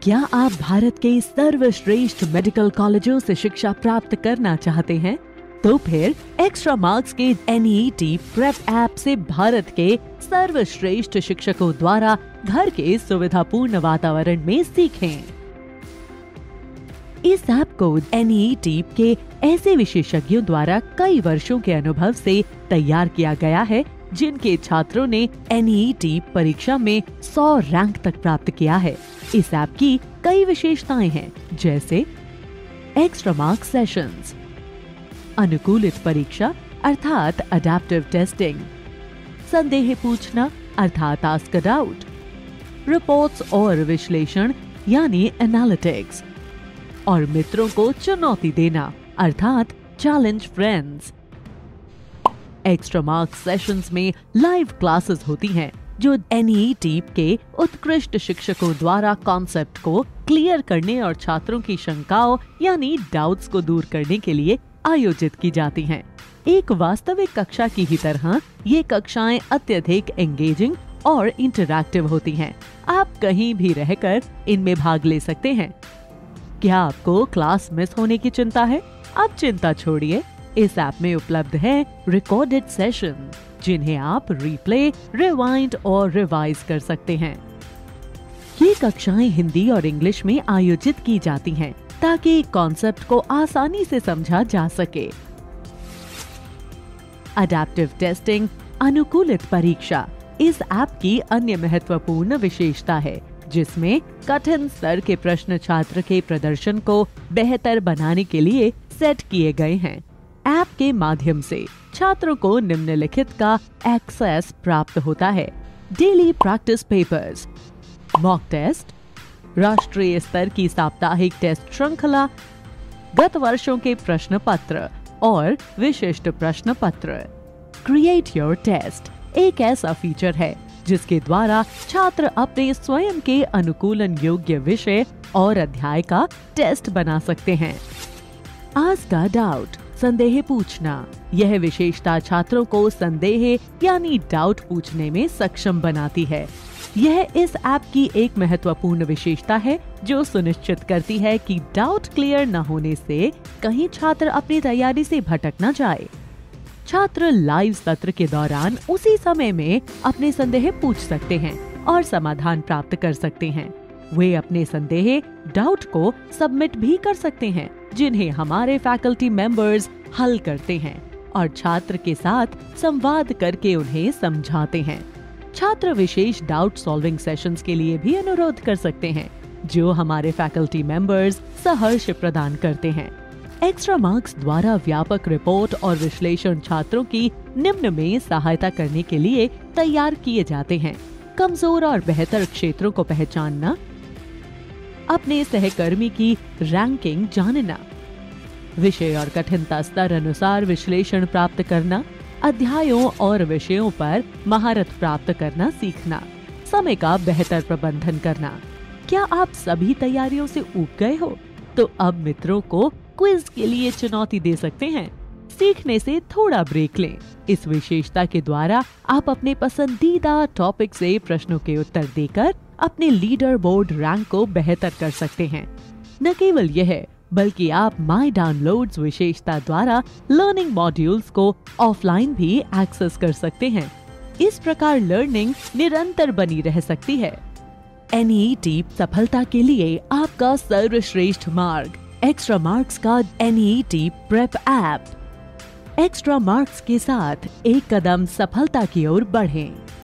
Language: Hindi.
क्या आप भारत के सर्वश्रेष्ठ मेडिकल कॉलेजों से शिक्षा प्राप्त करना चाहते हैं? तो फिर एक्स्ट्रा मार्क्स के NEET प्रेप ऐप से भारत के सर्वश्रेष्ठ शिक्षकों द्वारा घर के सुविधापूर्ण वातावरण में सीखें। इस ऐप को NEET के ऐसे विशेषज्ञों द्वारा कई वर्षों के अनुभव से तैयार किया गया है, जिनके छात्रों ने NEET परीक्षा में 100 रैंक तक प्राप्त किया है। इस ऐप की कई विशेषताएं हैं, जैसे एक्स्ट्रा मार्क सेशंस, अनुकूलित परीक्षा अर्थात अडैप्टिव टेस्टिंग, संदेह पूछना अर्थात आस्क अ डाउट, रिपोर्ट्स और विश्लेषण यानी एनालिटिक्स, और मित्रों को चुनौती देना अर्थात challenge friends. Extra mark sessions में लाइव क्लासेस होती हैं, जो NEET के उत्कृष्ट शिक्षकों द्वारा कॉन्सेप्ट को क्लियर करने और छात्रों की शंकाओं यानी डाउट्स को दूर करने के लिए आयोजित की जाती हैं। एक वास्तविक कक्षा की ही तरह ये कक्षाएं अत्यधिक एंगेजिंग और इंटरैक्टिव होती हैं। आप कहीं भी रहकर इनमें भाग ले सकते हैं। क्या आपको क्लास मिस होने की चिंता है? अब चिंता छोड़िए, इस ऐप में उपलब्ध है रिकॉर्डेड सेशन, जिन्हें आप रिप्ले, रिवाइंड और रिवाइज कर सकते हैं। ये कक्षाएं हिंदी और इंग्लिश में आयोजित की जाती हैं, ताकि कॉन्सेप्ट को आसानी से समझा जा सके। अडैप्टिव टेस्टिंग, अनुकूलित परीक्षा, इस ऐप की अन्य महत्वपूर्ण विशेषता है, जिसमें कठिन स्तर के प्रश्न छात्र के प्रदर्शन को बेहतर बनाने के लिए सेट किए गए हैं। ऐप के माध्यम से छात्रों को निम्नलिखित का एक्सेस प्राप्त होता है: daily practice papers, mock test, राष्ट्रीय स्तर की साप्ताहिक टेस्ट श्रृंखला, गत वर्षों के प्रश्न पत्र और विशिष्ट प्रश्न पत्र। क्रिएट योर टेस्ट एक ऐसा फीचर है जिसके द्वारा छात्र अपने स्वयं के अनुकूलन योग्य विषय और अध्याय का टेस्ट बना सकते हैं। आस्क अ डाउट, संदेह पूछना, यह विशेषता छात्रों को संदेह यानी डाउट पूछने में सक्षम बनाती है। यह इस ऐप की एक महत्वपूर्ण विशेषता है, जो सुनिश्चित करती है कि डाउट क्लियर न होने से कहीं छात्र अपनी तैयारी से भटक न जाए। छात्र लाइव सत्र के दौरान उसी समय में अपने संदेह पूछ सकते हैं और समाधान प्राप्त कर सकते हैं। वे अपने संदेह डाउट को सबमिट भी कर सकते हैं, जिन्हें हमारे फैकल्टी मेंबर्स हल करते हैं और छात्र के साथ संवाद करके उन्हें समझाते हैं। छात्र विशेष डाउट सॉल्विंग सेशंस के लिए भी अनुरोध कर सकते हैं, जो हमारे फैकल्टी मेंबर्स सहर्ष प्रदान करते हैं। एक्स्ट्रा मार्क्स द्वारा व्यापक रिपोर्ट और विश्लेषण छात्रों की निम्न में सहायता करने के लिए तैयार किए जाते हैं: कमजोर और बेहतर क्षेत्रों को पहचानना, अपने सहकर्मी की रैंकिंग जानना, विषय और कठिनता स्तर अनुसार विश्लेषण प्राप्त करना, अध्यायों और विषयों पर महारत प्राप्त करना सीखना, समय का बेहतर प्रबंधन करना। क्या आप सभी तैयारियों से ऊब गए हो? तो अब मित्रों को क्विज के लिए चुनौती दे सकते हैं। सीखने से थोड़ा ब्रेक लें। इस विशेषता के द्वारा आप अपने पसंदीदा टॉपिक से प्रश्नों के उत्तर देकर अपने लीडर बोर्ड रैंक को बेहतर कर सकते हैं। न केवल यह, बल्कि आप माई डाउनलोड्स विशेषता द्वारा लर्निंग मॉड्यूल्स को ऑफलाइन भी एक्सेस कर सकते हैं। इस प्रकार लर्निंग निरंतर बनी रह सकती है। NEET सफलता के लिए आपका सर्वश्रेष्ठ मार्ग एक्स्ट्रा मार्क्स का NEET prep app. Extra marks के साथ एक कदम सफलता की ओर बढ़ें।